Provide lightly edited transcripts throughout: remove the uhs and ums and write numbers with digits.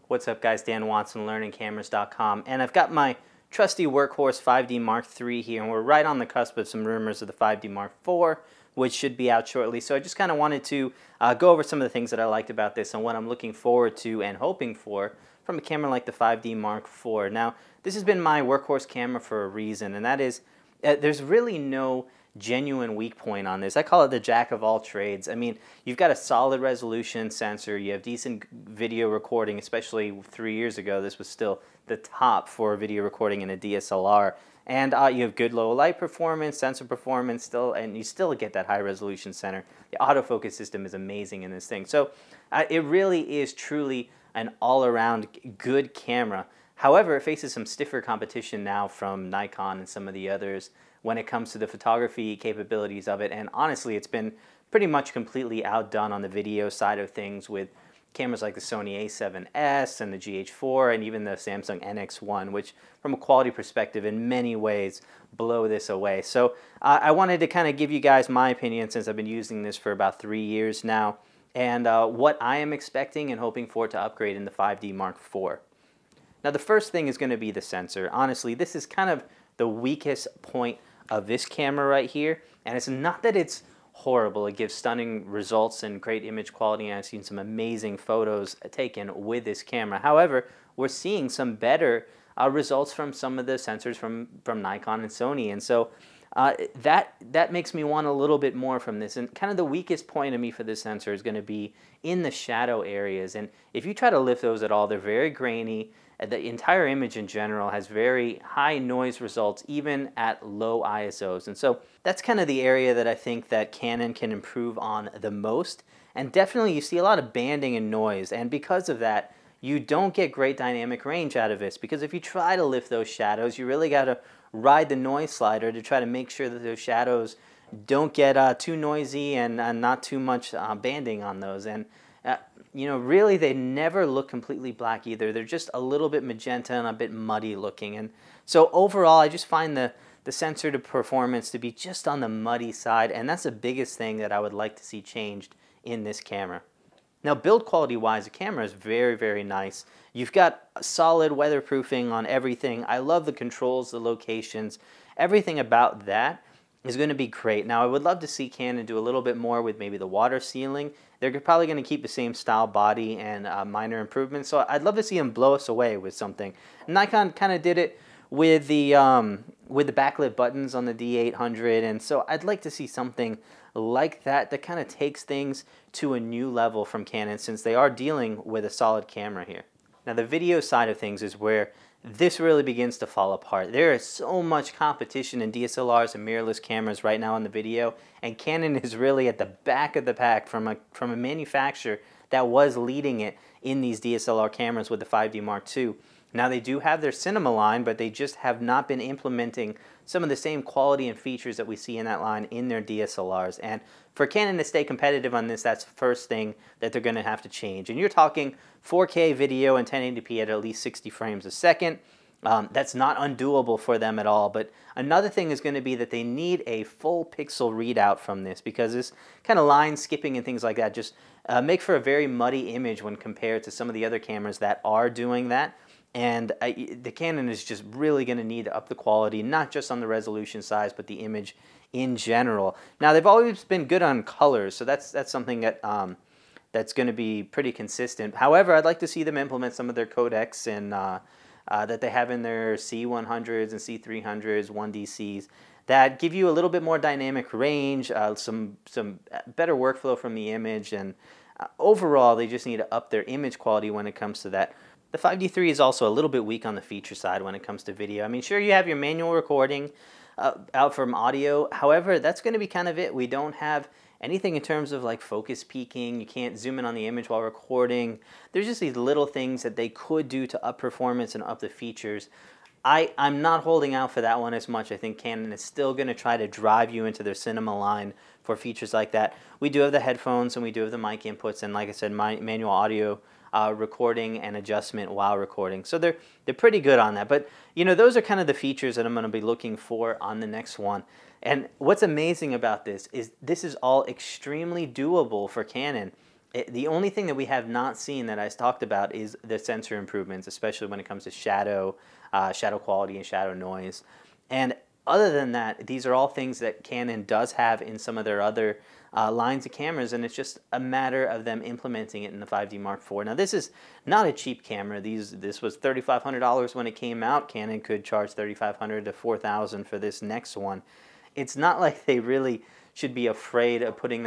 What's up guys, Dan Watson, learningcameras.com, and I've got my trusty workhorse 5D Mark III here, and we're right on the cusp of some rumors of the 5D Mark IV, which should be out shortly. So I just kind of wanted to go over some of the things that I liked about this and what I'm looking forward to and hoping for from a camera like the 5D Mark IV. Now, this has been my workhorse camera for a reason, and that is there's really no genuine weak point on this. I call it the jack of all trades. I mean, you've got a solid resolution sensor, you have decent video recording, especially 3 years ago this was still the top for video recording in a DSLR, and you have good low light performance, sensor performance still, and you still get that high resolution center. The autofocus system is amazing in this thing. So it really is truly an all-around good camera. However, it faces some stiffer competition now from Nikon and some of the others when it comes to the photography capabilities of it, and honestly it's been pretty much completely outdone on the video side of things with cameras like the Sony a7S and the GH4 and even the Samsung NX1, which from a quality perspective in many ways blow this away. So I wanted to kind of give you guys my opinion, since I've been using this for about 3 years now, and what I am expecting and hoping for to upgrade in the 5D Mark IV. Now the first thing is going to be the sensor. Honestly, this is kind of the weakest point of this camera right here, and it's not that it's horrible. It gives stunning results and great image quality, and I've seen some amazing photos taken with this camera. However, we're seeing some better results from some of the sensors from Nikon and Sony, and so that makes me want a little bit more from this. And kind of the weakest point of me for this sensor is going to be in the shadow areas, and if you try to lift those at all, they're very grainy. The entire image in general has very high noise results even at low ISOs, and so that's kind of the area that I think that Canon can improve on the most. And definitely you see a lot of banding and noise, and because of that you don't get great dynamic range out of this, because if you try to lift those shadows you really got to ride the noise slider to try to make sure that those shadows don't get too noisy and not too much banding on those. And you know, really they never look completely black either. They're just a little bit magenta and a bit muddy looking. And so overall I just find the sensor to performance to be just on the muddy side, and that's the biggest thing that I would like to see changed in this camera. Now build quality wise, the camera is very, very nice. You've got solid weatherproofing on everything. I love the controls, the locations, everything about that is going to be great. Now I would love to see Canon do a little bit more with maybe the water sealing. They're probably going to keep the same style body and minor improvements, so I'd love to see them blow us away with something. Nikon kind of did it with the backlit buttons on the D800, and so I'd like to see something like that that kind of takes things to a new level from Canon, since they are dealing with a solid camera here. Now the video side of things is where this really begins to fall apart. There is so much competition in DSLRs and mirrorless cameras right now on the video, and Canon is really at the back of the pack from a manufacturer that was leading it in these DSLR cameras with the 5D Mark II. Now they do have their cinema line, but they just have not been implementing some of the same quality and features that we see in that line in their DSLRs. And for Canon to stay competitive on this, that's the first thing that they're going to have to change. And you're talking 4K video and 1080p at least 60 frames a second. That's not undoable for them at all. But another thing is going to be that they need a full pixel readout from this, because this kind of line skipping and things like that just make for a very muddy image when compared to some of the other cameras that are doing that. And the Canon is just really going to need to up the quality, not just on the resolution size, but the image in general. Now, they've always been good on colors, so that's something that that's going to be pretty consistent. However, I'd like to see them implement some of their codecs and that they have in their C100s and C300s, 1DCs, that give you a little bit more dynamic range, some better workflow from the image, and overall, they just need to up their image quality when it comes to that. The 5D III is also a little bit weak on the feature side when it comes to video. I mean, sure, you have your manual recording out from audio. However, that's going to be kind of it. We don't have anything in terms of like focus peaking. You can't zoom in on the image while recording. There's just these little things that they could do to up performance and up the features. I'm not holding out for that one as much. I think Canon is still going to try to drive you into their cinema line for features like that. We do have the headphones and we do have the mic inputs, and like I said, manual audio recording and adjustment while recording. So they're pretty good on that. But you know, those are kind of the features that I'm going to be looking for on the next one. And what's amazing about this is all extremely doable for Canon. The only thing that we have not seen that I talked about is the sensor improvements, especially when it comes to shadow, shadow quality and shadow noise. And other than that, these are all things that Canon does have in some of their other lines of cameras, and it's just a matter of them implementing it in the 5D Mark IV. Now, this is not a cheap camera. This was $3,500 when it came out. Canon could charge $3,500 to $4,000 for this next one. It's not like they really should be afraid of putting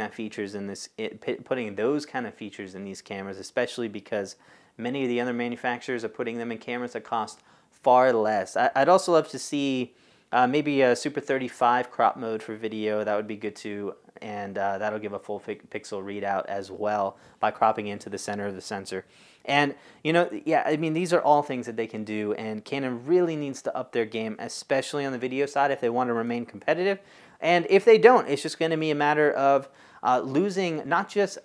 putting those kind of features in these cameras, especially because many of the other manufacturers are putting them in cameras that cost far less. I'd also love to see maybe a Super 35 crop mode for video. That would be good too, and that'll give a full pixel readout as well by cropping into the center of the sensor. And, you know, yeah, I mean, these are all things that they can do, and Canon really needs to up their game, especially on the video side, if they want to remain competitive. And if they don't, it's just going to be a matter of losing not just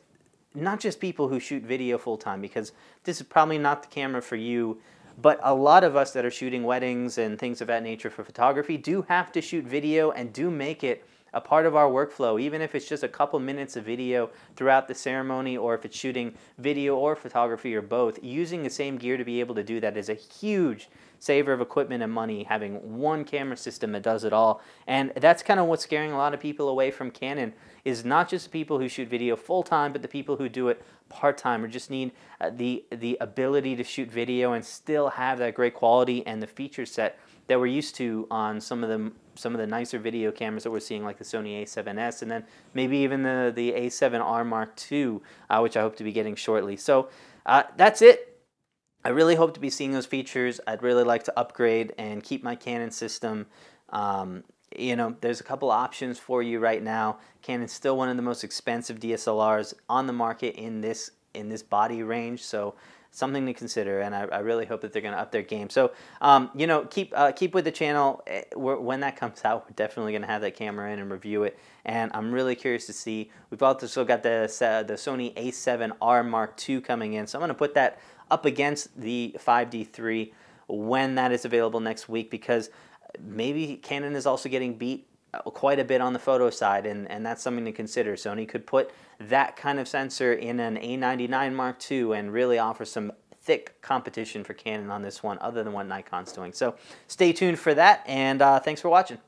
people who shoot video full-time, because this is probably not the camera for you, but a lot of us that are shooting weddings and things of that nature for photography do have to shoot video and do make it a part of our workflow, even if it's just a couple minutes of video throughout the ceremony, or if it's shooting video or photography or both. Using the same gear to be able to do that is a huge saver of equipment and money, having one camera system that does it all. And that's kind of what's scaring a lot of people away from Canon, is not just people who shoot video full-time, but the people who do it part-time, or just need the ability to shoot video and still have that great quality and the feature set that we're used to on some of the nicer video cameras that we're seeing, like the Sony a7S, and then maybe even the a7R Mark II, which I hope to be getting shortly. So that's it. I really hope to be seeing those features. I'd really like to upgrade and keep my Canon system. You know, there's a couple options for you right now. Canon's still one of the most expensive DSLRs on the market in this body range, so something to consider, and I really hope that they're going to up their game. So, you know, keep with the channel. When that comes out, we're definitely going to have that camera in and review it, and I'm really curious to see. We've also got the Sony a7R Mark II coming in, so I'm going to put that up against the 5D3 when that is available next week, because maybe Canon is also getting beat quite a bit on the photo side, and that's something to consider. Sony could put that kind of sensor in an A99 Mark II and really offer some thick competition for Canon on this one, other than what Nikon's doing. So stay tuned for that, and thanks for watching.